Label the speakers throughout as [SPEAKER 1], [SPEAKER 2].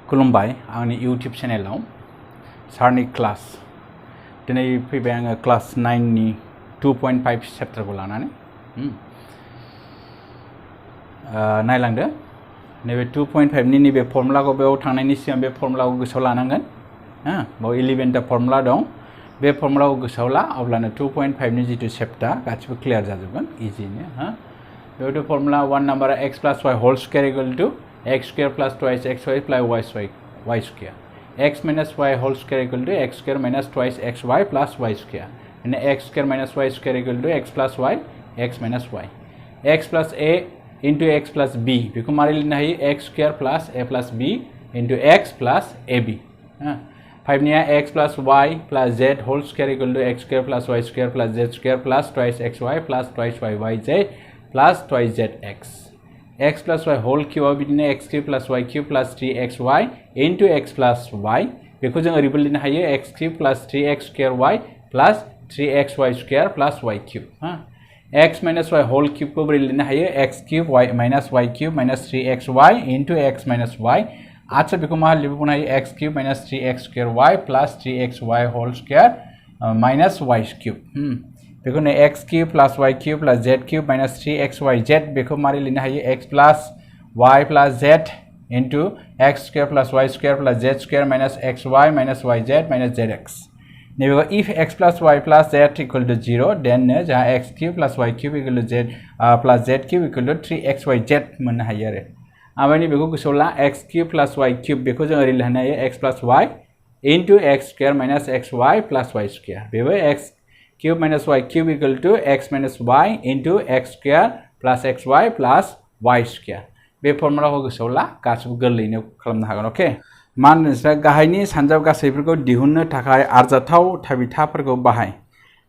[SPEAKER 1] खुलुमबाय आंनि इउट्यूब चेनेलाव सारनि क्लास दिनै फैबाय आङो क्लास 9 नि 2.5 चैप्टारखौ लानानै नायलांदो नैबे 2.5 नि नैबे फर्मुलाखौ बेयाव थांनायनि सिगां बे फर्मुलाखौ गोसोआव लानांगोन बेयाव 11 टा फर्मुला दं बे फर्मुलाखौ गोसोआव ला अब्लानो 2.5 नि जितु चैप्टार गासिबो क्लियर जाजोबगोन इजिनो बेयावथ' formula 1 number x plus y whole square equal to x square plus twice xy plus y square x minus y whole square equal to x square minus twice xy plus y square and x square minus y square equal to x plus y x minus y x plus a into x plus b बेखौ मारै लिरनो हायो x square plus a plus b into x plus ab 5 निया x plus y plus z whole square equal to x square plus y square plus z square plus twice xy plus twice yz plus twice zx x plus y whole cube बिदिनो x cube plus y cube plus 3xy into x plus y बेखौ जों ओरैबो लिरनो हायो x cube plus 3x square y plus 3xy square plus y cube x minus y whole cube को बोरै लिरनो हायो x cube y cube minus 3xy into x minus y आच्छा बेखौ मा लिरबावनो हायो x cube minus 3x square y plus 3xy whole square minus y cube बेखौ नै x cube plus y cube plus z cube minus 3xyz बेखौ मारै लिरनो हायो x plus y plus z into x square plus y square plus z square minus xy minus yz minus zx नैबेखौ if x plus y plus z equal to 0 then जोंहा x cube plus y cube equal to z plus z cube equal to 3xyz मोननो हायो आरो ओमफ्राय नैबेखौ गोसोआव ला x cube plus y cube बेखौ जों ओरै लिरनो हायो x plus y into x square minus xy plus y square Bebo x cube minus y cube equal to x minus y into x square plus xy plus y square बे फर्मुलाखौ गोसोआव ला गासिबो गोरलैयैनो खालामनो हागोन अके मा होनो नोंसोर गाहायनि सानजाब गासैफोरखौ दिहुननो थाखाय आरजाथाव थाबिथाफोरखौ बाहाय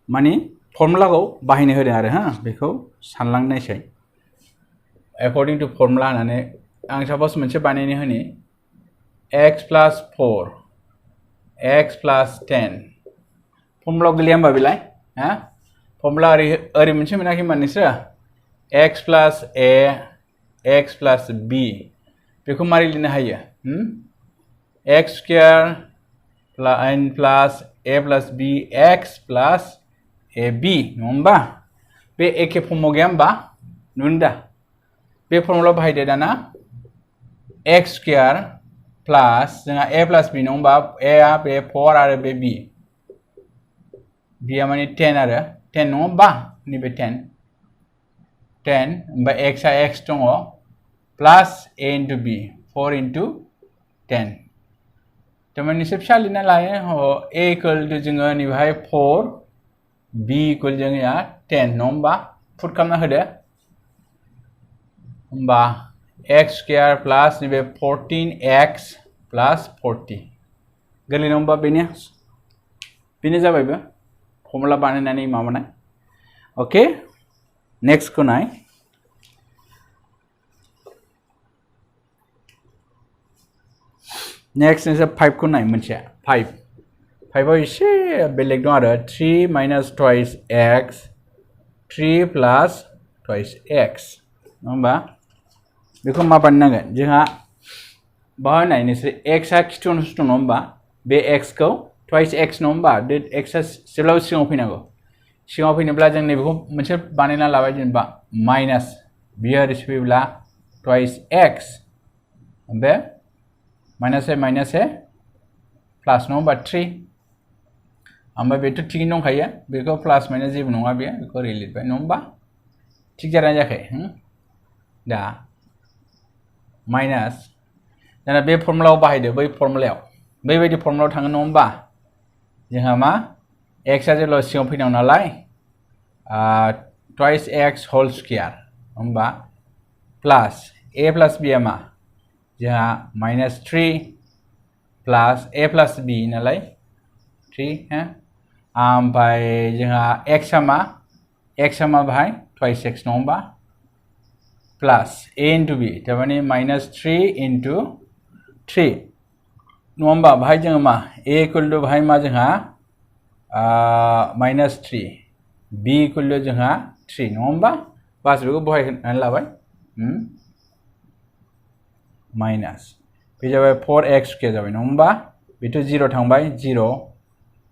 [SPEAKER 1] माने फर्मुलाखौ बाहायनो होदों आरो बेखौ सानलांनायसै according to फर्मुला होननानै आं सपोज मोनसे बानायनो होनि x plus 4 x plus 10 formula गोलैया होमबा बेलाय फर्मुला ओरै मोनसे मोनाखै होमबा नोंसोर x plus a x plus b बेखौ मारै लिरनो हायो x square plus a plus b x plus ab नङा होमबा बे एखे फर्माव गैया होमबा नुनोदा बे फर्मुला बाहायदो दाना x square plus जोंहा a plus b नङा होमबा a आ बे 4 आरो बे b b आ माने 10 आरो 10 नङा होमबा नैबे 10 ओमफ्राय x आ x दङ plus a into b 4 into 10 थारमाने एसे फिसा लिरना लायो a equal to जोङो नैबेहाय 4 b equal जोंनिया 10 नङा होमबा पुट खालामना होदो होमबा x square plus नैबे 14x plus 40 गोरलै नङा होमबा बेनो जाबायबो फर्मुला बानायनानै माबानाय ओके नेक्स्ट को नाय नेक्स्ट नोंसोर 5 को नाय मोनसे 5 आव एसे बेलेग दं आरो 3 minus twice x 3 plus twice x नङा होमबा बेखौ मा बानायनांगोन जोंहा बाहाय नाय नोंसोर x आ खिथुआवनो सुथुं नङा होमबा बे x खौ twice x नङा होमबा बे x आ जेब्लाबो सिगाङाव फैनांगौ सिगाङाव फैनोब्ला जों नैबेखौ मोनसे बानायना लाबाय जेनेबा माइनास बियो ओरै फैब्ला twice x ओमफ्राय माइनास a प्लास नङा होमबा 3 ओमफ्राय बेथ' थिगैनो दंखायो बेखौ प्लास माइनास जेबो नङा बेयो बेखौ ओरै लिरबाय नङा होमबा थिग जादोंना जायाखै दा माइनास दाना बे फर्मुलायाव बाहायदो बै फर्मुलायाव बैबायदि फर्मुलायाव थाङो नङा होमबा जोंहा मा x आ जेब्ला सिगाङाव फैनांगौ नालाय twice x whole square होमबा प्लास a plus b आ मा जोंहा minus 3 pliers a plus b नालाय 3 ओमफ्राय जोंहा x आ मा बाहाय twice x नङा होमबा प्लास a into b थारमाने माइनास 3 into 3 नङा होमबा बाहाय जोङो मा a equal to बाहाय मा जोंहा माइनास 3 b equal to जोंहा 3 नङा होमबा बास बेखौ बहाय होनानै लाबाय माइनास बे जाबाय 4x स्क्वायर जाबाय नङा होमबा बेथ' 0 थांबाय 0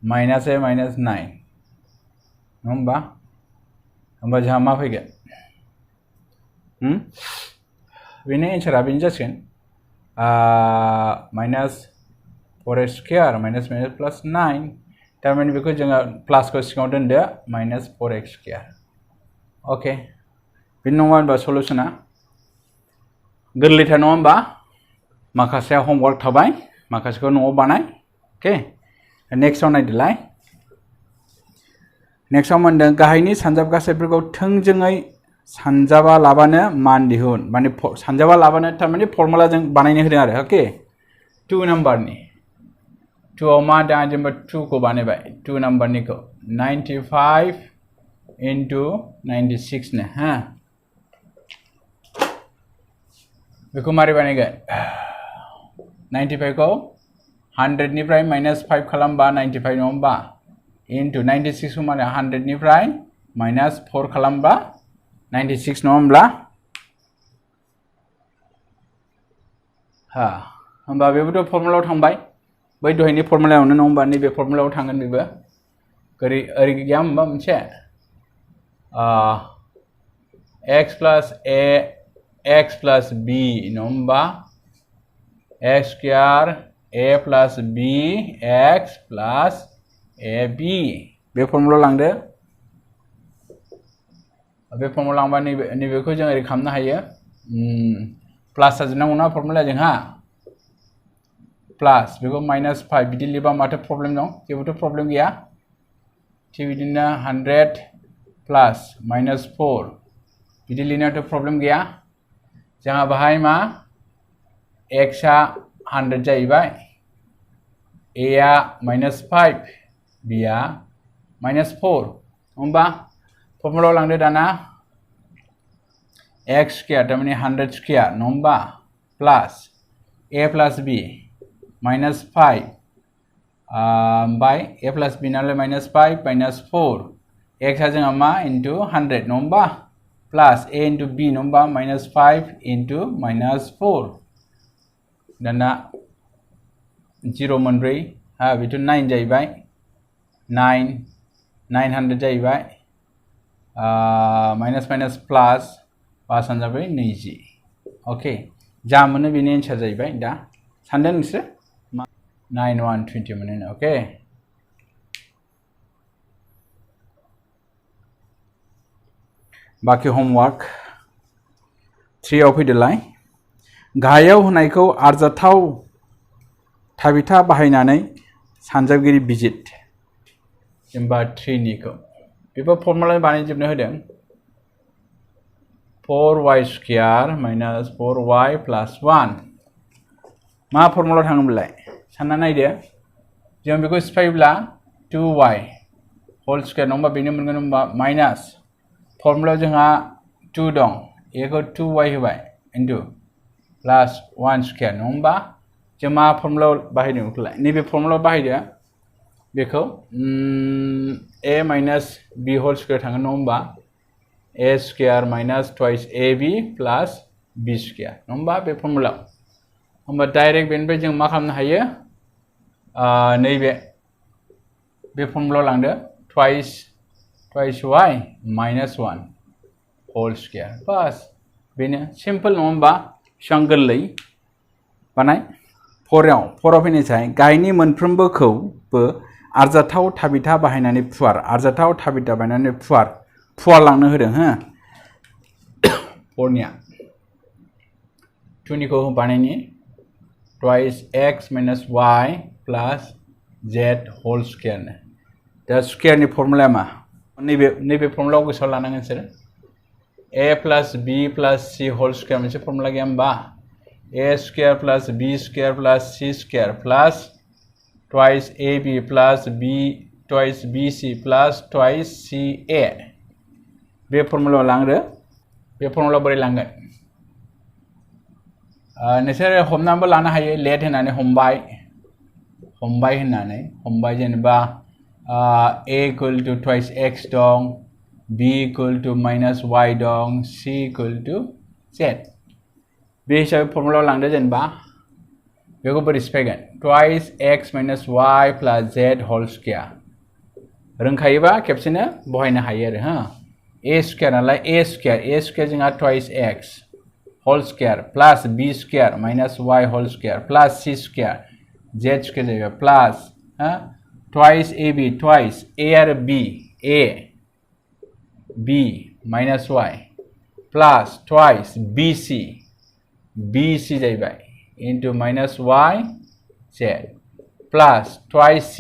[SPEAKER 1] माइनास a माइनास 9 नङा होमबा होमबा जोंहा मा फैगोन बेनि एन्सारा बेनो जासिगोन minus 4x square minus minus plus 9 थारमाने बेखौ जोङो प्लासखौ सिगाङाव दोनदो माइनास 4x स्क्वायर अके बेनो नङा होनबा सलुशना गोरलैथार नङा होमबा माखासेया होमवर्क थाबाय माखासेखौ न'आव बानाय अके नेक्स्टआव नायदोलाय नेक्स्टआव मोनदों गाहायनि सानजाब गासैफोरखौ थोंजोङै सानजाबा लाबानो मान दिहुन माने सानजाबा लाबानो थारमाने फर्मुला जों बानायनो होदों आरो अके 2 नाम्बारनि 2 आव मा दा जेनेबा 2 खौ बानायबाय 2 नाम्बारनिखौ 95 into 96 ने हा बेखौ मारै बानायगोन 95 खौ 100 निफ्राय माइनास 5 खालामबा 95 नङा होमबा into 96 खौ माने 100 निफ्राय माइनास 4 खालामबा 96 नङा होमब्ला हा होमबा बेबोथ' फर्मुलायाव थांबाय बै दहायनि फर्मुलायावनो नङा होमबा नैबे फर्मुलायाव थांगोन बेबो ओरै गैया होमबा मोनसे x plus a x plus b नङा होमबा x square a plus b x plus ab bay formula लांदो बे फर्मुला लांबा नैबेखौ जों ओरै खालामनो हायो प्लास जाजोबनांगौना फर्मुला जोंहा प्लास बेखौ माइनास 5 बिदि लिरबा माथो प्रब्लेम दं जेबोथ' प्रब्लेम गैया थिग बिदिनो 100 प्लास माइनास 4 बिदि लिरनायावथ' प्रब्लेम गैया जोंहा बाहाय मा x आ 100 जाहैबाय a आ माइनास 5 b आ माइनास 4 होमबा फर्मुलायाव लांदो दाना x स्क्वायर थारमाने 100 स्क्वायर नङा होमबा प्लास a प्लास b माइनास 5 ओमफ्राय a प्लास b नालाय माइनास 5 माइनास 4 x आ जोंहा मा इनटु 100 नङा होमबा प्लास a इनटु b नङा होमबा माइनास 5 इनटु माइनास 4 दाना 0 मोनब्रै हा बेथ' 9 जाहैबाय 900 जाहैबाय माइनास माइनास प्लास पासान जाबाय 20 अके जा मोनो बेनि एन्सार जाहैबाय दा सानदों नोंसोर 9120 मोनो अके बाखि होमवर्क 3 आव फैदोलाय गाहायाव होनायखौ आरजाथाव थाबिथा बाहायनानै सानजाबगिरि बिजित जेनेबा 3 निखौ बेबो फर्मुला बानायजोबनो होदों 4y स्क्वायर माइनास 4y प्लास 1 मा फर्मुला थाङोमोनलाय सानना नायदो जों बेखौ सिफायोब्ला 2y होल स्क्वायर नङा बेनो मोनगोन होनबा माइनास फर्मुलायाव जोंहा 2 दं a खौ 2y होबाय इनटु प्लास 1 स्क्वायर नङा होमबा जों मा फर्मुलायाव बाहायदों बेखौलाय नैबे फर्मुलायाव बाहायदो बेखौ a minus b whole square थांगोन नङा होमबा a square minus twice ab plus b square नङा होमबा बे फर्मुलायाव होमबा डाइरेक्ट बेनिफ्राय जों मा खालामनो हायो नैबे बे फर्मुलायाव लांदो twice y minus 1 whole square बस बेनो सिम्पल नङा होमबा बेसेबां गोरलै बानाय 4आव फैनायसाय गाहायनि मोनफ्रोमबोखौबो आरजाथाव थाबिथा बाहायनानै फुवार आरजाथाव थाबिथा बाहायनानै फुवारलांनो होदों हो 4निया 2निखौ बानायनि ट्वाइस x माइनास y प्लास z होल स्क्वायर दा स्क्वायरनि फर्मुलाया मा नैबे फर्मुलायाव गोसोआव लानांगोन नोंसोर a plus b plus c whole square मोनसे फर्मुला गैया होमबा a square plus b square plus c square plus twice ab plus b twice bc plus twice ca बे फर्मुलायाव लांदो बे फर्मुलायाव बोरै लांगोन नोंसोर हमनानैबो लानो हायो लेट होनानै हमबाय जेनेबा a equal to twice x दं b equal to minus y दं c इक्वल टू z बे हिसाबै फर्मुलायाव लांदो जेनेबा बेखौ बोरै सिफायगोन twice x minus y plus z whole square रोंखायोबा खेबसेनो बहायनो हायो आरो हा a square नालाय a square जोंहा twice x whole square plus b square minus y whole square plus c square z square जायो plus twice ab twice a आरो b a b minus y plus twice bc जाहैबाय into minus y z plus twice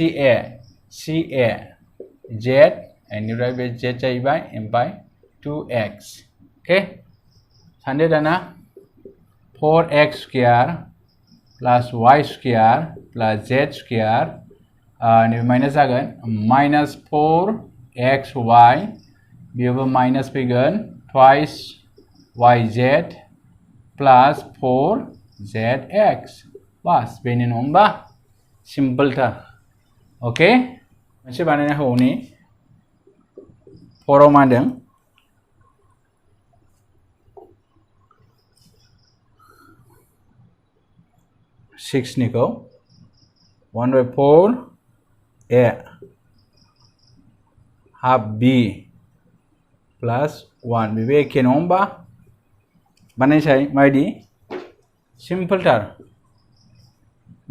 [SPEAKER 1] ca z बेनिफ्राय बे z जाहैबाय ओमफ्राय 2x okay सानदो दाना 4x square plus y square plus z square minus जागोन minus 4xy बेयावबो minus फैगोन twice yz plus 4zx बास बेनो नङा होमबा सिम्पोलथार अके मोनसे बानायना होबावनि 4 आव मा होनदों 6 निखौ 1/4 a half b plus 1 बेबो एखे नङा होमबा बानायसाय माबायदि सिम्पोलथार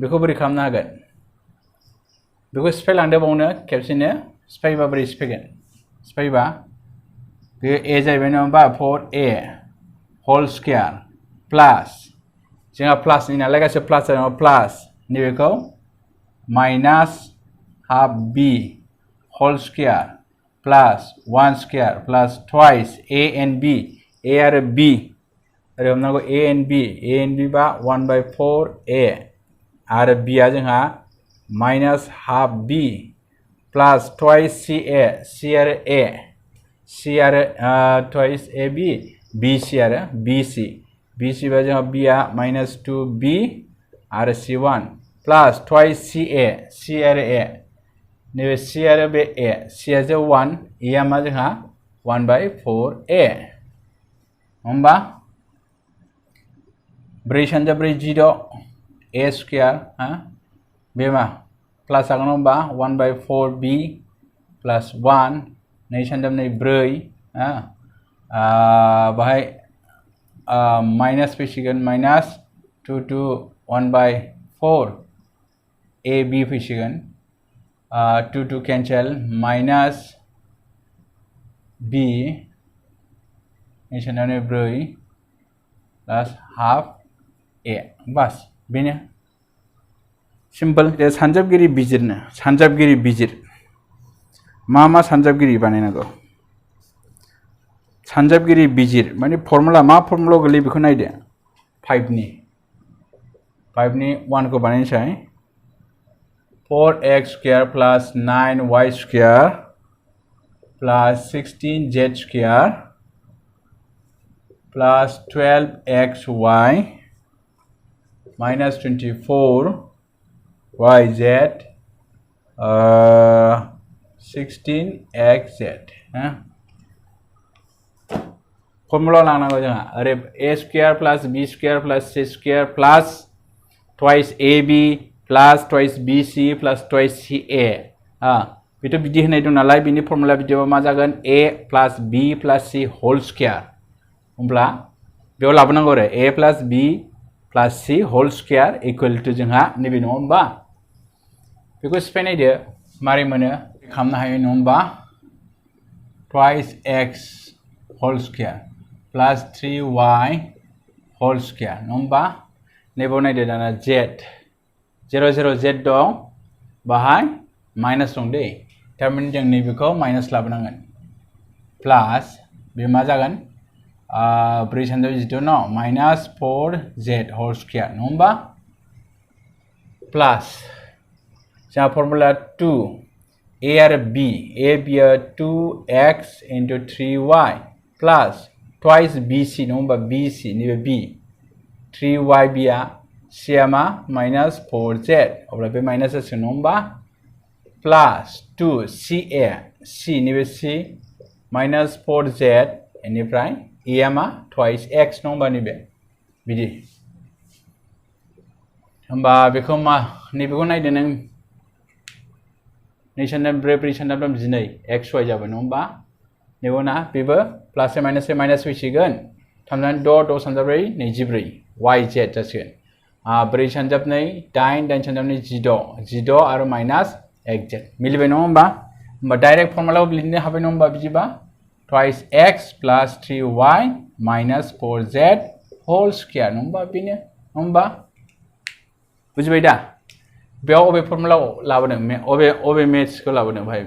[SPEAKER 1] बेखौ बोरै खालामनो हागोन बेखौ सिफायलांदो बावनो खेबसेनो सिफायबा बोरै सिफायगोन सिफायबा बे a जाहैबाय नङा होमबा 4a whole square plus जोंहा प्लासनि नालाय गासै प्लास जादों प्लास नैबेखौ minus half b whole square plus 1 square plus twice a and b a आरो b ओरै हमनांगौ a and b बा 1/4a आरो b आ जोंहा माइनास हाफ b प्लास twice c आरो a twice ab bc आरो bc बा जोंहा b आ माइनास 2b आरो c1 प्लास twice c आरो a नैबे c आरो बे a c आ जो 1 a आ मा जोंहा 1/4a होमबा 4 सानजा 4 0 a स्क्वायर बे मा प्लास जागोन होमबा 1/4b प्लास 1 2 सानजा 4 बाहाय माइनास फैसिगोन माइनास 2 to 1/4 ab फैसिगोन 2 to cancel minus b 2 सानजा 4 plus half a बास बेनो सिम्पल दे सानजाबगिरि बिजिरनो सानजाबगिरि बिजिर मा सानजाबगिरि बानायनांगौ सानजाबगिरि बिजिर माने फर्मुला मा फर्मुला गोलैयो बेखौ नायदो 5 नि 1 खौ बानायनोसै 4x square plus 9y square plus 16z square plus 12xy minus 24yz 16xz formula लांनांगौ जोंहा अरे a square plus b square plus c square plus twice ab plus twice bc plus twice ca Beth' बिदि होनाय दं नालाय बिनि formula बिदिबा मा जागोन a plus b plus c whole square होमब्ला बेयाव लाबोनांगौ आरो a plus b plus c whole square equal to जोंहा नैबे नङा होमबा बेखौ सिफायनायदो मारै मोनो खालामनो हायो नङा होमबा twice x whole square plus 3y whole square नङा होमबा नैबाव नायदो दाना z 0 0 z दं बाहाय माइनास दं दै थारमाने जों नैबेखौ माइनास लाबोनांगोन प्लास बे मा जागोन 4 सानजा 2 न माइनास 4z whole square नङा होमबा प्लास जोंहा फर्मुला 2 a आरो b a बियो 2x into 3y प्लास twice bc नङा होमबा bc नैबे b 3y b आ c आ मा माइनास 4z अब्ला बे माइनास जासिगोन नङा होमबा प्लास 2 ca c नैबे c माइनास 4z बेनिफ्राय a आ मा twice x नङा होमबा नैबे बिदि होमबा बेखौ मा नैबेखौ नायदो नों 2 सानजाब 4 4 सानजाब 12 xy जाबाय नङा होमबा नैबो ना बेबो प्लास माइनास फैसिगोन 3 सानजाब 6 6 सानजाब 4 24 yz जासिगोन 4 सानजाब 2 8 8 सानजाब 2 16 आरो माइनास xz मिलिबाय नङा होमबा होमबा डाइरेक्ट फर्मुलायाव लिरनो हाबाय नङा होमबा बिदिबा twice x plus 3y minus 4z whole square नङा होमबा बेनो नङा होमबा बुजिबाय दा बेयाव अबे फर्मुलायाव लाबोदों अबे मेथ्सखौ लाबोदों भाई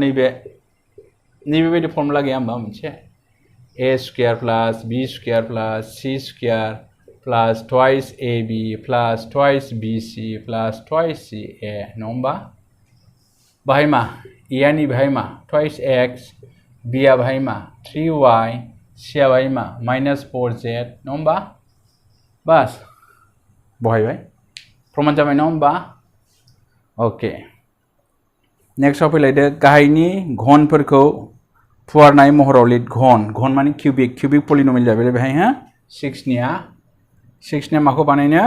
[SPEAKER 1] नैबे बायदि फर्मुला गैया होमबा मोनसे a square plus b square plus c square plus twice ab plus twice bc plus twice ca नङा होमबा बाहाय मा a नि बाहाय मा twice x b आ बाहाय मा 3y c आ बाहाय मा minus 4z नङा होमबा बास बहायबाय प्रमाण जाबाय नङा होमबा ओके नेक्स्टआव फैलायदो गाहायनि घनफोरखौ फुवारनाय महराव लिर घन माने क्यूबिक पलिनोमियल जाबाय बेहाय हा 6 निया माखौ बानायनो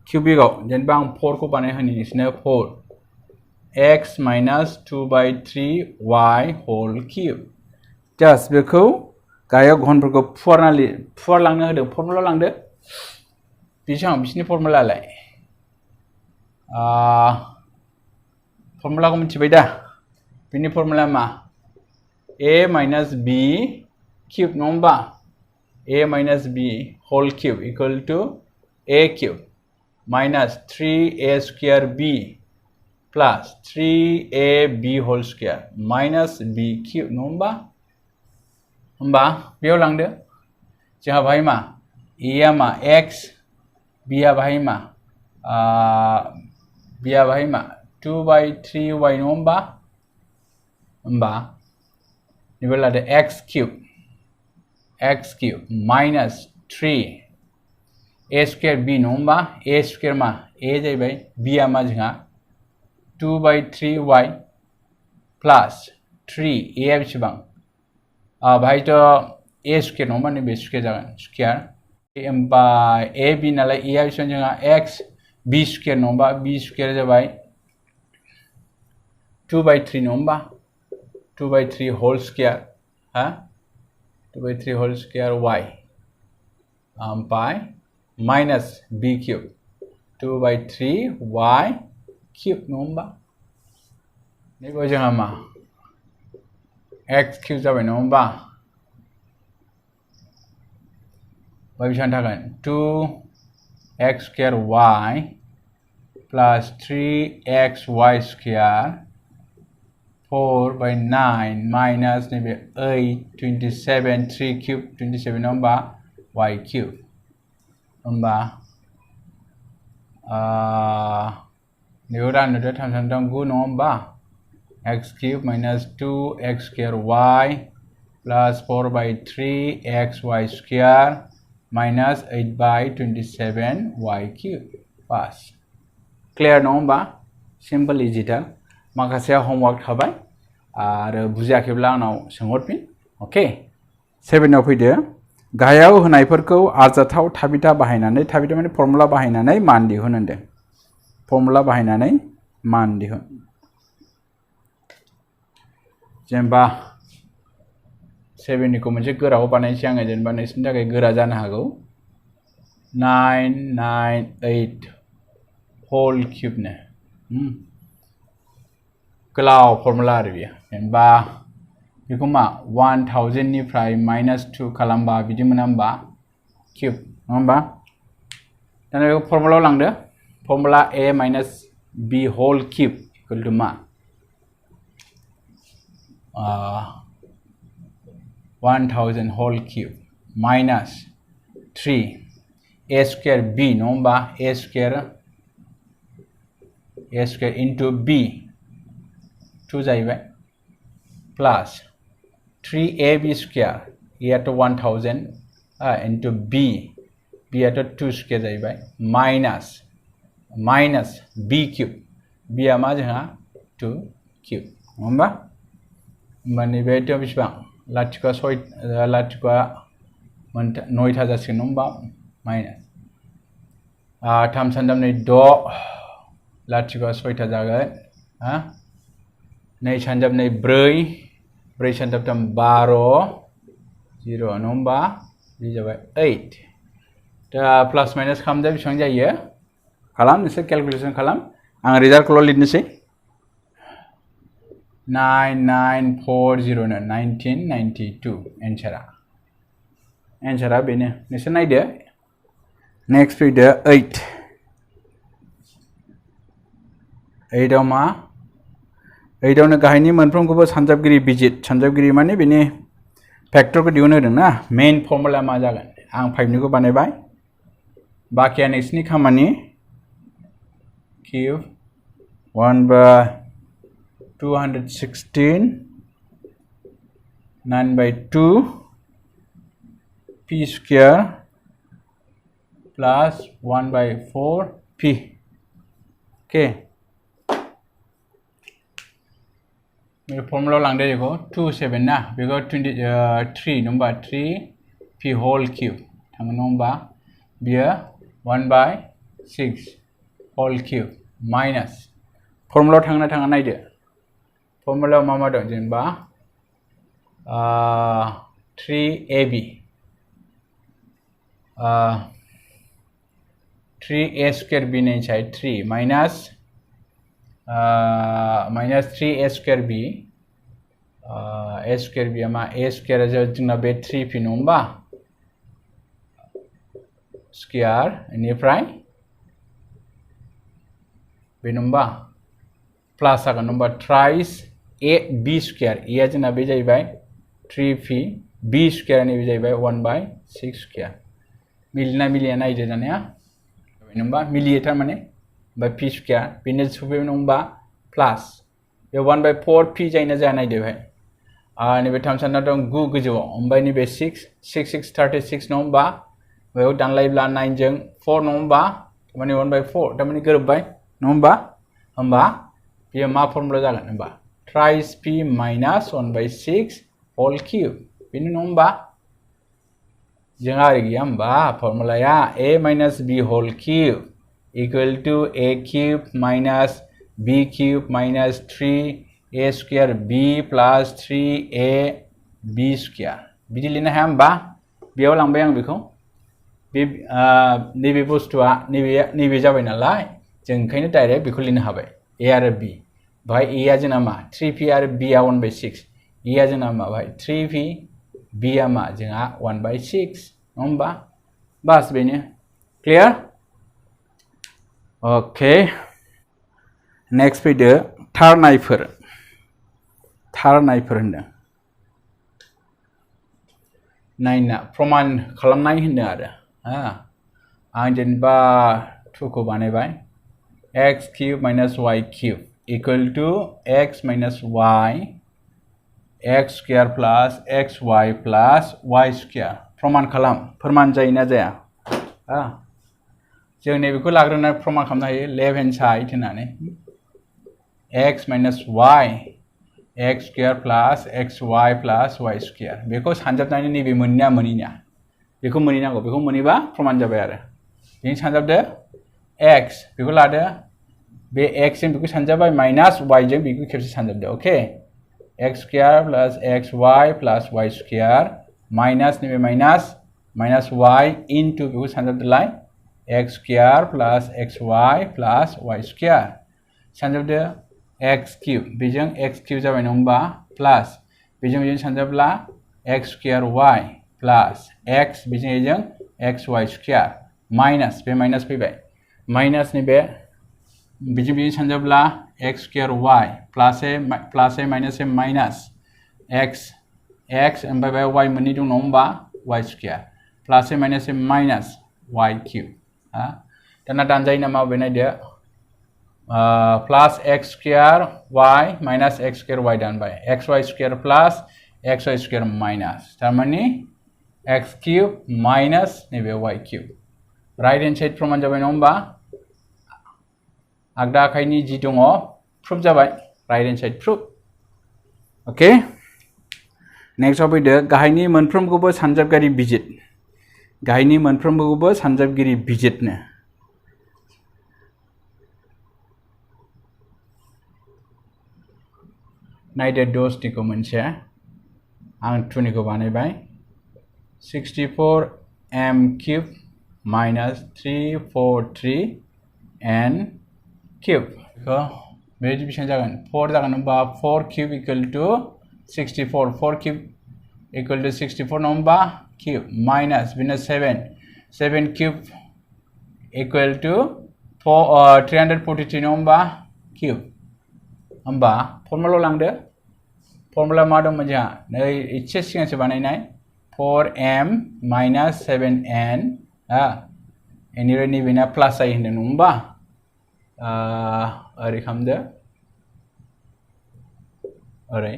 [SPEAKER 1] क्यूबिकआव जेनेबा आं 4 खौ बानाय होनि नोंसिनो 4 x minus 2/3y whole cube just बेखौ गाहायाव घनफोरखौ फुवारलांनो होदों फर्मुला लांदो बिसिनि फर्मुलालाय फर्मुलाखौ मिथिबाय दा बिनि फर्मुला मा a minus b cube नङा होमबा a minus b whole cube equal to a cube minus 3a square b plus 3ab whole square minus b cube नङा होमबा बेयाव लांदो जोंहा बाहाय मा a आ मा x b आ बाहाय मा 2/3y नङा होमबा नैबे लादो x cube minus 3a square b नङा होमबा a square मा a जाहैबाय b आ मा जोंहा 2/3y plus 3 a आ बेसेबां बाहायथ' a square नङा होमबा नैबे square जागोन square होमबा a b नालाय a आ बेसेबां जोंहा x b square नङा होमबा b square जाबाय 2/3 नङा होमबा 2/3 whole square 2/3 whole square y ओमफ्राय minus b cube 2/3y cube नङा होमबा नैबे जोंहा मा x cube जाबाय नङा होमबा बेसेबां थागोन 2x square y plus 3xy square 4/9 minus नैबे 8 27 3 cube 27 नङा होमबा y cube होमबा नैबे रानदो 3 9 नङा होमबा x cube minus 2x square y plus 4/3xy square minus 8/27y cube पास क्लियर नङा होमबा सिम्पल इजिथार माखासे होमवर्क थाबाय आरो बुजियाखैब्ला आंनाव सोंहरफिन अके 7 आव फैदो गाहायाव होनायफोरखौ आरजाथाव थाबिथा बाहायनानै थाबिथा माने फर्मुला बाहायनानै मान दिहुन होनदों फर्मुला बाहायनानै मान दिहुन जेनेबा 7 निखौ मोनसे गोराखौ बानायनोसै आङो जेनेबा नोंसिनि थाखाय गोरा जानो हागौ 998 whole cube ने गोलाव फर्मुला आरो बियो जेनेबा बेखौ मा 1000 निफ्राय -2 खालामबा बिदि मोना होमबा क्यूब नङा होमबा दाना बेखौ फर्मुलायाव लांदो formula a minus b whole cube equal to मा 1000 whole cube minus 3 a square b नङा होमबा a square into b 2 जाहैबाय plus 3ab square a to 1000 into b to 2 square जाहैबाय minus b cube b आ मा जोंहा 2 cube नङा होमबा नैबे बेसेबां लाथिख'आ 9 था जासिगोन नङा होमबा माइनास 3 सानजाबनै 6 लाथिख' 6 जागोन 2 सानजाबनै 4 4 सानजाबथाम 12 0 नङा होमबा बे जाबाय 8 दा प्लास माइनास खालामदो बेसेबां जायो खालाम नोंसोर केलकुलेसन खालाम आं रिजाल्टखौल' लिरनोसै 9940 नो 1992 एन्सारा बेनो नोंसोर नायदो नेक्स्ट फैदो 8 8आव मा 8आवनो गाहायनि मोनफ्रोमखौबो सानजाबगिरि बिजित सानजाबगिरि माने बेनि फैक्टरखौ दिहुननो होदों ना मेन फर्मुला मा जागोन आं 5निखौ बानायबाय बाकिया नोंसिनि खामानि cube 1/216 9/2 p square plus 1/4 p okay मेरे फॉर्मूला लांदे देखो 27 ना Beko 3 number 3 p whole cube थांगोन नंबा बियो 1/6 whole cube minus फॉर्मूला थांना थांना नायदो फॉर्मूला मा दं जेनेबा 3ab 3a square b ने चाहिए 3 minus 3a square b a square b मा a square जोंना बे 3p नंबा square इनिफ्राय बे नंबा plus आगोन नंबा thrice a b square a जोंना बे जाहैबाय 3p b square नि बे जाहैबाय 1/6 square मिलिना मिलिया नायदो दानिया नंबा मिलियो थारमाने by p square बेनो सफैबाय नंबा प्लास बे 1/4 p जायना जाया नायदो भाई नैबे 3 सानना दं 9 गोजौआव ओमफ्राय नैबे 6 6 36 नङा होमबा बेयाव दानलायोब्ला 9 जों 4 नङा होमबा माने 1/4 थारमाने गोरोबबाय नङा होमबा बेयो मा फर्मुला जागोन होमबा thrice p minus 1/6 whole cube बेनो नङा होमबा जोंहा आरो गैया होमबा फर्मुलाया a minus b whole cube equal to a cube minus b cube minus 3a square b plus 3a b square बिदि लिरनो हाया होमबा बेयाव लांबाय आं बेखौ बे नैबे बुस्थुआ नैबे जाबाय नालाय जों ओंखायनो डाइरेक्ट बेखौ लिरनो हाबाय a आरो b भाई a आ जोंना मा 3p आरो b आ 1/6 e आ जोंना मा भाई 3p b आ मा जोंहा 1/6 नङा होमबा बास बेनो क्लियर ओके नेक्स्ट फैदो थारनायफोर होनदों नायना प्रमाण खालामनाय होनदों आरो आं जेनेबा 2 खौ बानायबाय x cube minus y cube equal to x minus y x square plus xy plus y square प्रमाण खालाम फोरमान जायोना जाया जों नैबेखौ लाग्रोनानै प्रमाण खालामनो हायो लेफ्ट हेन्ड साइड होननानै x minus y x square plus xy plus y square बेखौ सानजाबनानै नैबे मोनैना बेखौ मोनैनांगौ बेखौ मोनैबा प्रमाण जाबाय आरो बेनि सानजाबदो x बेखौ लादो बे x जों बेखौ सानजाबाय माइनास y जों बेखौ खेबसे सानजाबदो okay x square plus xy plus y square minus नैबे माइनास y into बेखौ सानजाबदोलाय x square plus xy plus y square सानजाबदो x cube बेजों x cube जाबाय नङा होमबा प्लास बेजों सानजाबला x square y plus x बेजों xy square माइनास बे minus फैबाय minus नैबे बेजों सानजाबला x square y प्लास ए माइनास ए माइनास x ओमफ्राय बे y मोननै दं नङा होमबा y square प्लास ए माइनास y cube दाना दानजायो नामा बे नायदो प्लास x square y minus x square y दानबाय xy square प्लास xy square माइनास थारमाने x cube माइनास नैबे y cube right hand side प्रमाण जाबाय नङा होमबा आगदा आखाइनि जि दङ प्रुफ जाबाय right hand side proof okay next फैदो गाहायनि मोनफ्रोमखौबो सानजाबगिरि बिजितनो नायदो दसनिखौ मोनसे आं 2निखौ बानायबाय 64m cube minus 343 n cube बेखौ बेबायदि बेसेबां जागोन 4 जागोन होमबा 4 cube equal to 64 4 cube equal to 64 नङा होमबा cube minus बिनो 7 cube equal to 343 नङा होमबा cube होमबा फर्मुलायाव लांदो फर्मुला मा दंमोन जोंहा नै एसे सिगांसो बानायनाय 4m minus 7n बेनिफ्राय नैबेना प्लास जायो होनदों नङा होमबा ओरै खालामदो ओरै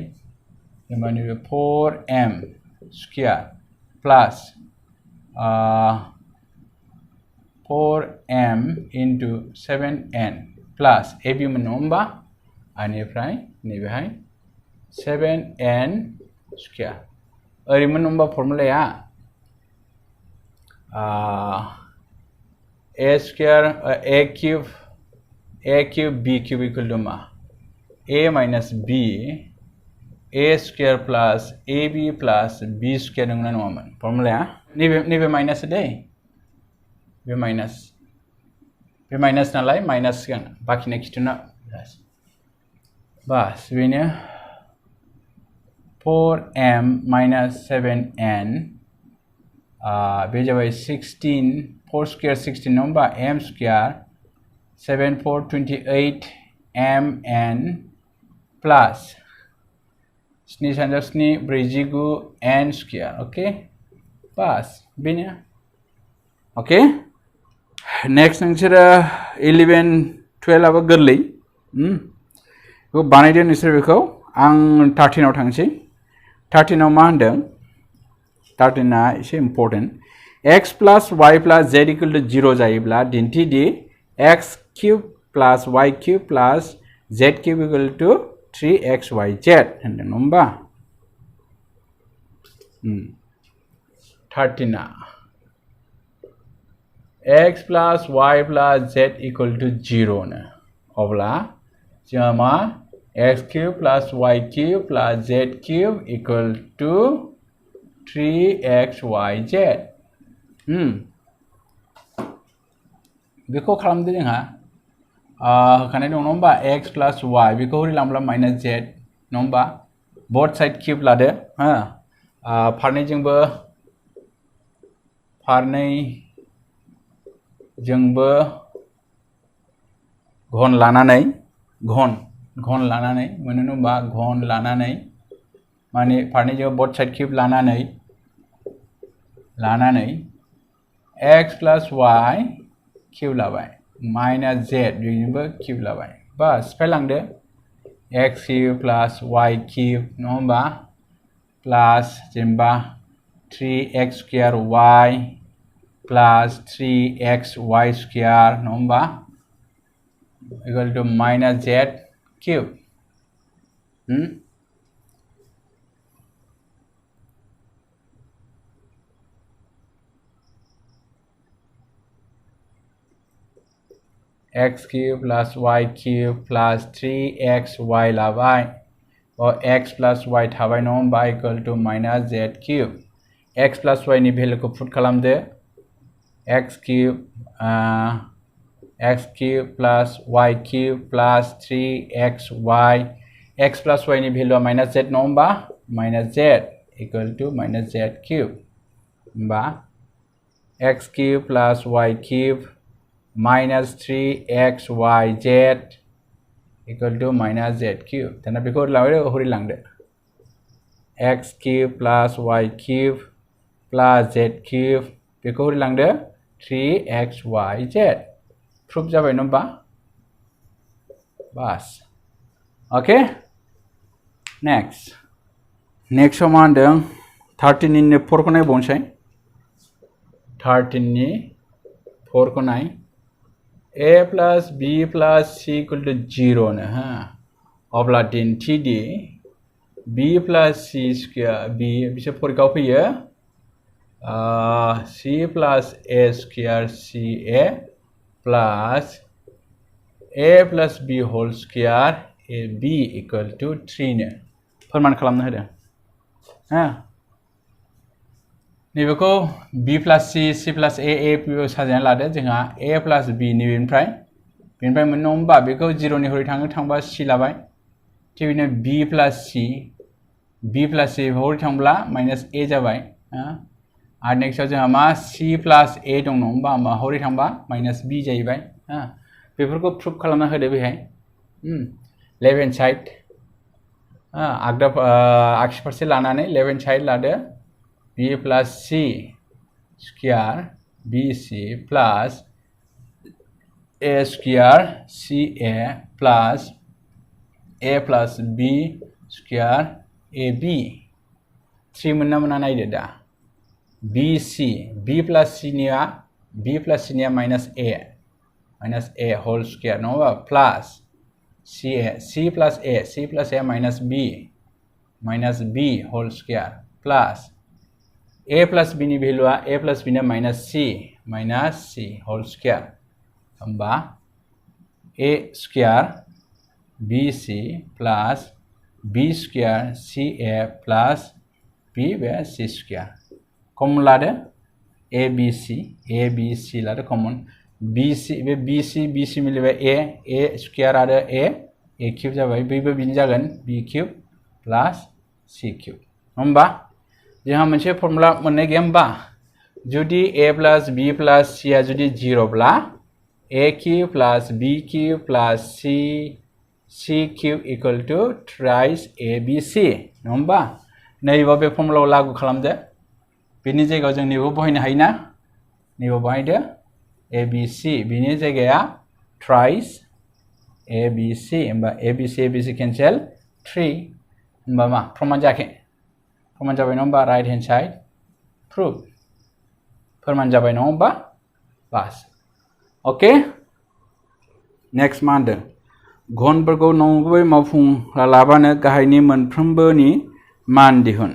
[SPEAKER 1] होमबा नैबे 4m स्क्वायर प्लास 4m into 7n प्लास ab मोन नङा होमबा बेनिफ्राय नैबेहाय 7n स्क्वायर ओरैमोन होमबा फर्मुलाया a square a cube b cube equal to मा a minus b a square plus ab plus b square नंगौना नङामोन फर्मुलाया नैबे माइनास दे बे माइनास नालाय माइनास सिगां बाखिना खिथुना बास बेनो 4m minus 7n बे जाबाय 16 4 square 16 नङा होमबा m square 7 4 28 mn plus 7 सानजा 7 49 n square ओके बास बेनो ओके नेक्स्ट नोंसोरो 11 12 आबो गोरलै बेखौ बानायदो नोंसोर बेखौ आं 13 आव थांसै 13 आव मा होनदों 13 आ एसे important x plus y plus z equal to 0 जायोब्ला दिन्थि दि x cube plus y cube plus z cube equal to 3xyz होनदों नङा होमबा 13 आ x plus y plus z equal to 0 नो अब्ला जोंहा मा x cube plus y cube plus z cube equal to 3xyz बेखौ खालामदो जोंहा होखानाय दं नङा होमबा x plus y बेखौ हरै लांब्ला माइनास z नङा होमबा बोथ साइड किउब लादो फारनैजोंबो घन लानानै मोनो होमबा घन लानानै माने फारनैजों बोथ साइड किउब लानानै x plus y किउब लाबाय माइनास z बेजोंबो किउब लाबाय बस सिफायलांदो x किउब प्लास y किउब नङा होमबा प्लास जेनेबा 3x स्क्वायर y प्लास 3xy स्क्वायर नङा होमबा equal to minus z cube x cube plus y cube plus 3xy लाबाय और x plus y थाबाय नङा होमबा equal to minus z cube x plus y नि भेलुखौ पुट खालामदो x cube plus y cube plus 3xy x plus y नि भेलुआ minus z नङा होमबा minus z equal to minus z cube होमबा x cube plus y cube minus 3xyz equal to minus z cube दाना बेखौ हरै लांदो x cube plus y cube plus z cube बेखौ हरै लांदो 3xyz प्रूफ जाबाय नङा होमबा बास ओके नेक्स्ट मा होनदों 13 नि 4 खौ नायबावनोसै 13 नि 4 खौ नाय a plus b plus c equal to 0 नो अब्ला दिन्थि दि b plus c square b बिसोर फरिखायाव फैयो c plus a square ca plus a plus b whole square ab equal to 3 no फोरमान खालामनो होदों हा नैबेखौ b plus c plus a साजायना लादो जोंहा a plus b नैबेनिफ्राय मोननो होमबा बेखौ 0 नि हरै थांबा c लाबाय थिग बिदिनो b plus c हरै थांब्ला minus a जाबाय आरो नेक्स्टआव जोंहा मा c plus a दं नङा होमबा हरै थांबा minus b जाहैबाय बेफोरखौ प्रुफ खालामना होदो बेहाय लेफ्ट हेन्ड साइड आगसि फारसे लानानै लेफ्ट हेन्ड साइड लादो b plus c square bc plus a square ca plus a plus b square ab 3 मोनना नायदो दा bc b plus c निया minus a whole square नङा plus c plus a minus b whole square plus a plus b नि भेलुआ a plus b ना minus c whole square होमबा a square bc plus b square ca plus b bay c square कमन लादो abc लादो कमन bc मिलायबाय a square आरो a cube जाबाय बैबो बिनि जागोन b cube plus c cube होमबा जोंहा मोनसे फर्मुला मोननाय गैया होमबा जुदि a plus b plus c आ जुदि 0 ब्ला a cube plus b cube plus c cube equal to thrice abc नङा होमबा नैबेयाव बे फर्मुलाखौ लागु खालामदो बेनि जायगायाव जों नैबेखौ बाहायनो हायोना नैबेयाव बाहायदो abc बिनि जायगाया thrice abc होमबा abc cancel 3 होमबा मा प्रमाण जायाखै प्रमाण जाबाय नङा होमबा राइट हेन्ड साइड प्रुफ फोरमान जाबाय नङा होमबा बास ओके नेक्स्ट मा होनदों घनफोरखौ नंगुबै मावफुं लाबानो गाहायनि मोनफ्रोमबोनि मान दिहुन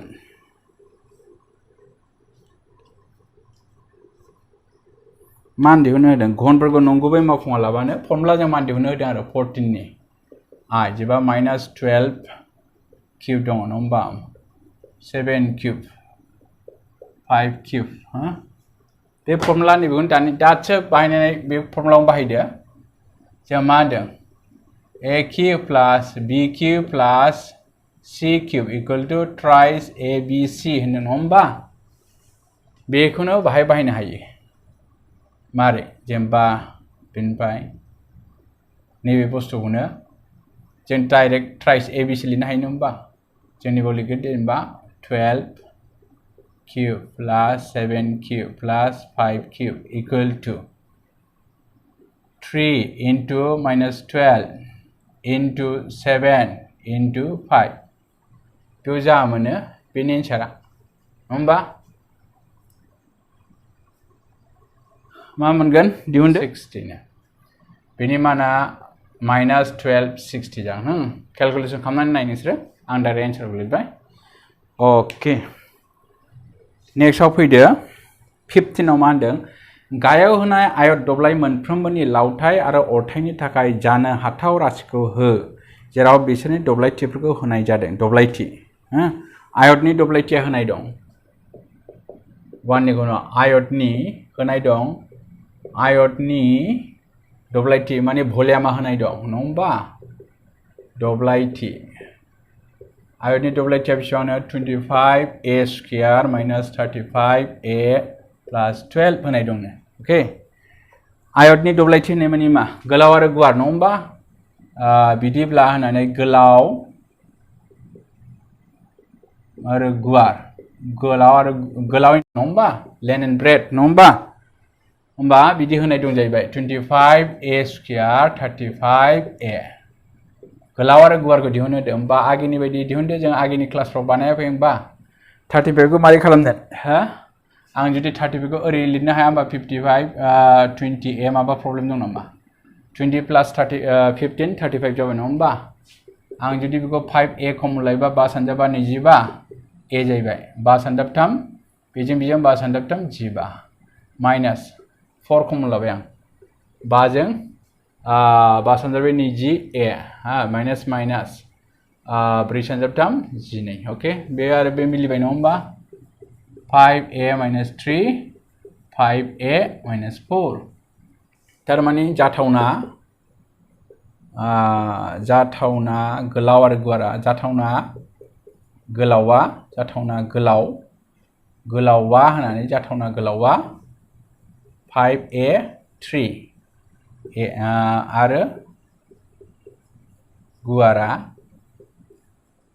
[SPEAKER 1] होदों घनफोरखौ नंगुबै मावफुङा लाबानो फर्मुलाजों मान दिहुननो होदों आरो 14 नि जेबा -12 क्यूब दङ नङा होमबा 7 क्यूब 5 क्यूब बे फर्मुला नैबेखौ दासो बाहायनानै बे फर्मुलाखौ बाहायदो जों मा होनदों a cube plus b cube plus c cube equal to thrice abc होनदों नङा होमबा बेखौनो बाहायनो हायो मारै जेनेबा बेनिफ्राय नैबे बुस्थुखौनो जों डाइरेक्ट थ्राइस abc लिरनो हायो नङा होमबा जोंनि लिरगोन जेनेबा 12 cube plus 7 cube plus 5 cube equal to 3 into -12 into 7 into 5 बेयाव जा मोनो बेनि एन्सारा होमबा मा मोनगोन दिहुनदो 60 बेनि माना -12 60 जागोन केलकुलेसन खालामनानै नाय नोंसोरो आं डाइरेक्ट एन्सारखौ लिरबाय ओके नेक्स्टआव फैदो 15 आव मा होनदों गाहायाव होनाय आयत दब्लाय मोनफ्रोमबोनि लावथाइ आरो अरथाइनि थाखाय जानो हाथाव राशिखौ हो जेराव बिसोरनि दब्लायथिफोरखौ होनाय जादों दब्लायथि आयतनि दब्लायथिया होनाय दं 1 नि गुणाव आयतनि होनाय दं आयतनि दब्लायथि माने भलिउमा होनाय दं नङा होमबा दब्लायथि आयतनि दब्लायथिया बेसेबांनो 25a स्क्वायर -35a plus 12 होनाय दंनो ओके आयतनि दब्लायथि होननाय माने मा गोलाव आरो गुवार नङा होमबा बिदिब्ला होननानै गोलाव आरो गुवार गोलाव नङा होमबा लेन्थ एन्ड ब्रेथ नङा होमबा बिदि होनाय दं जाहैबाय 25a स्क्वायर 35a गोलाव आरो गुवारखौ दिहुननो होदों होमबा आगेनि बायदि दिहुनदो जों आगेनि क्लासफ्राव बानायाखै होमबा 35खौ मारै खालामगोन आं जुदि 35खौ ओरैनो लिरनो हाया होमबा 55 20a माबा प्रब्लेम दं नामा 20 plus 15 35 जाबाय नङा होमबा आं जुदि बेखौ 5a कमन लायोबा 5 सानजाबा 25 a जाहैबाय 5 सानजाब 3 बेजों 5 सानजाब 3 15 माइनास 4 कमन लाबाय आं 5 जों 5 सानजाब 20a माइनास ब्रै सानजाबथाम 12 अके बे आरो बे मिलिबाय नङा होमबा 5a minus 3 5a minus 4 थारमाने जाथावना गोलाव आरो गुवारा जाथावना गोलावा गोलावा होननानै जाथावना गोलावा 5a 3 आरो गुवारा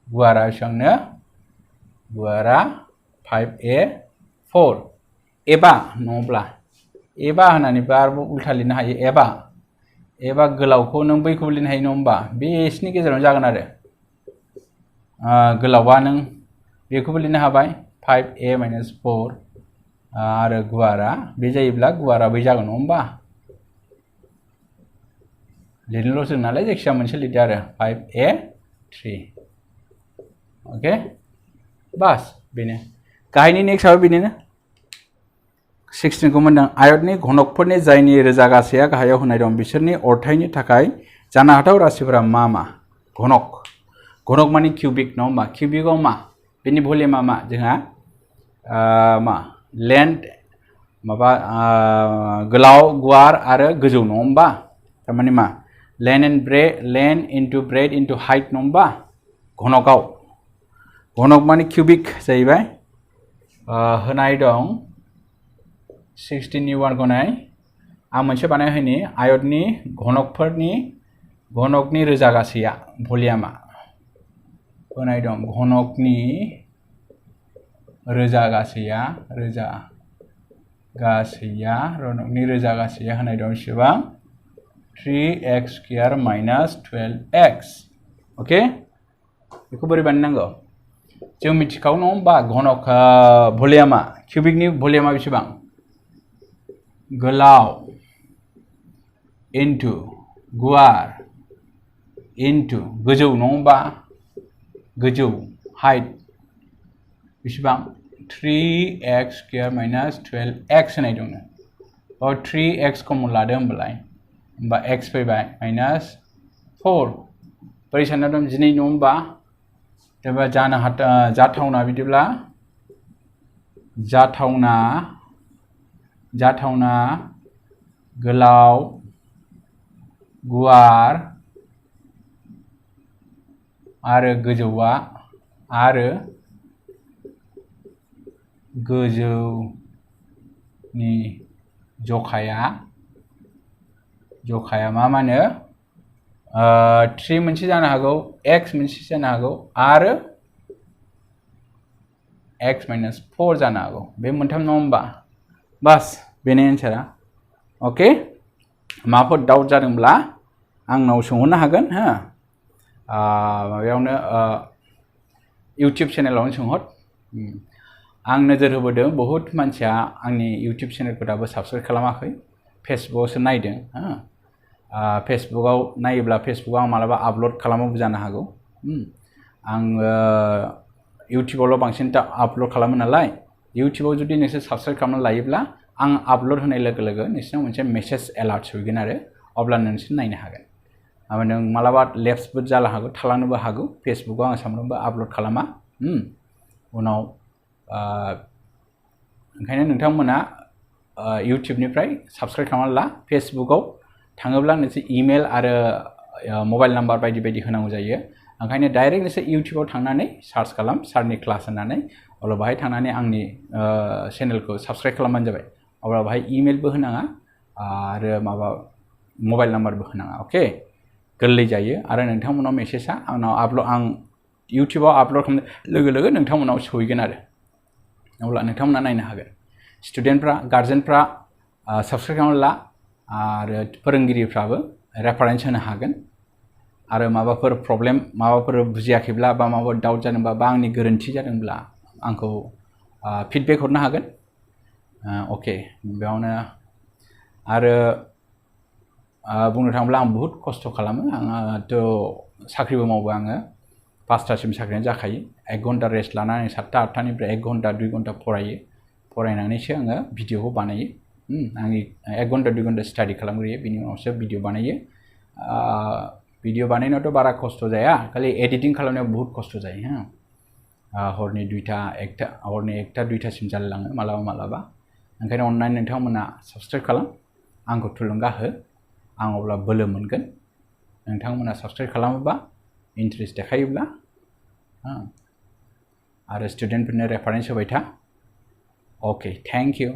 [SPEAKER 1] बेसेबांनो गुवारा 5a 4 एबा नङाब्ला एबा होननानै आरोबाव उल्था लिरनो हायो एबा गोलावखौ नों बैखौबो लिरनो हायो नङा होमबा बे एसनि गेजेरावनो जागोन आरो गोलावा नों बेखौबो लिरनो हाबाय 5a minus 4 आरो गुवारा बे जायोब्ला गुवारा बै जागोन नङा होमबा लिरनोल' जों नालाय जायखिजाया मोनसे लिरदो आरो 5a 3 अके बास बेनो गाहायनि नेक्स्टआबो बेनो 16 को मोनदों आयतनि घनकफोरनि जायनि रोजा गासैया गाहायाव होनाय दं बिसोरनि अरथायनि थाखाय जानो हाथाव राशिफोरा मा घनक माने क्यूबिक नङा होमबा क्यूबिकआव मा बेनि भलिउमा मा जोंहा मा लेन्थ माबा गोलाव गुवार आरो गोजौ नङा होमबा थारमाने मा length into bread into height नङा होमबा घनक माने क्यूबिक जाहैबाय होनाय दं 16 नि 1 खौ नाय आं मोनसे बानाय होनि आयतनि घनकनि रोजा गासैया भलिउमा होनाय दं घनकनि रोजा गासैया होनाय दं बेसेबां 3x square minus 12x अके बेखौ बोरै बानायनांगौ जों मिथिखागौ नङा होमबा घनक भलिउमा क्यूबिकनि भलिउमा बेसेबां गोलाव इनटु गुवार इनटु गोजौ नङा होमबा गोजौ हाइट बेसेबां 3x square minus 12x होनाय दङ 3x कमन लादो होमबा x फैबाय minus 4 बोरै सानना दं 12 नङा होमबा जेनेबा जाथावना बिदिब्ला जाथावना गोलाव गुवार आरो गोजौआ आरो गोजौनि जखाया मा मानो 3 मोनसे जानो हागौ x मोनसे जानो हागौ आरो x minus 4 जानो हागौ बे मोनथाम नङा होमबा बास बेनो एन्सारा अके माबाफोर डाउट जादोंब्ला आंनाव सोंहरनो हागोन हो माबायावनो इउटिउब चेनेलावनो सोंहर आं नोजोर होबोदों बहुत मानसिया आंनि इउटिउब चेनेलखौ दाबो साबस्क्राइब खालामाखै फेसबुकआवसो नायदों फेसबुकआव नायोब्ला फेसबुकआव आं मालाबा आपल'ड खालामाबो जानो हागौ आङो इउटिउबावल' बांसिन आपल'ड खालामो नालाय इउटिउबाव जुदि नोंसोर साबस्क्राइब खालामना लायोब्ला आं आपल'ड होनाय लोगो लोगो नोंसोरनाव मोनसे मेसेज एलार्ट सहैगोन आरो अब्ला नोंसोर नायनो हागोन नों मालाबा लेप्सबो जानो हागौ थालांनोबो हागौ फेसबुकआव आं सामफ्रामबो आपल'ड खालामा उनाव ओंखायनो नोंथांमोना इउटिउबनिफ्राय साबस्क्राइब खालामना ला फेसबुकआव थाङोब्ला नोंसोर इमेल आरो मबाइल नाम्बार बायदि होनांगौ जायो ओंखायनो डाइरेक्ट नोंसोर इउटिउबाव थांनानै सार्च खालाम सारनि क्लास होननानै अब्ला बाहाय थांनानै आंनि चेनेलखौ साबस्क्राइब खालामबानो जाबाय अब्ला बाहाय इमेलबो होनाङा आरो माबा मबाइल नाम्बारबो होनाङा अके गोरलै जायो आरो नोंथांमोनाव मेसेजआ आंनाव आं इउटिउबाव आपल'ड खालामनाय लोगो लोगो नोंथांमोनाव सहैगोन आरो अब्ला नोंथांमोना नायनो हागोन स्टुडेन्टफ्रा गार्जेनफ्रा साबस्क्राइब खालामना ला आरो फोरोंगिरिफ्राबो रेफारेन्स होनो हागोन आरो माबाफोर प्रब्लेम माबाफोर बुजियाखैब्ला बा माबाफोर डाउट जादोंबा बा आंनि गोरोन्थि जादोंब्ला आंखौ फिडबेक हरनो हागोन अके बेयावनो आरो बुंनो थाङोब्ला आं बहुत खस्थ' खालामो आंथ' साख्रिबो मावो आङो 5टासिम साख्रियानो जाखायो 1 घन्टा रेस्ट लानानै 7टा 8टानिफ्राय 1 घन्टा 2 घन्टा फरायनानैसो आङो भिडिअखौ बानायो आंनि 1 घन्टा 2 घन्टा स्टाडि खालामग्रोयो बिनि उनावसो भिडिअ बानायो भिडिअ बानायनायावथ' बारा खस्थ' जाया खालि एडिटिं खालामनायाव बहुत खस्थ' जायो हरनि 2टा 1टा हरनि 1टा 2टासिम जालाङो मालाबा ओंखायनो अननानै नोंथांमोना साबस्क्राइब खालाम आंखौ थुलुंगा हो आं अब्ला बोलो मोनगोन नोंथांमोना साबस्क्राइब खालामोबा इन्टारेस्ट देखायोब्ला आरो स्टुडेन्टफोरनो रेफारेन्स होबाय था अके थेंक इउ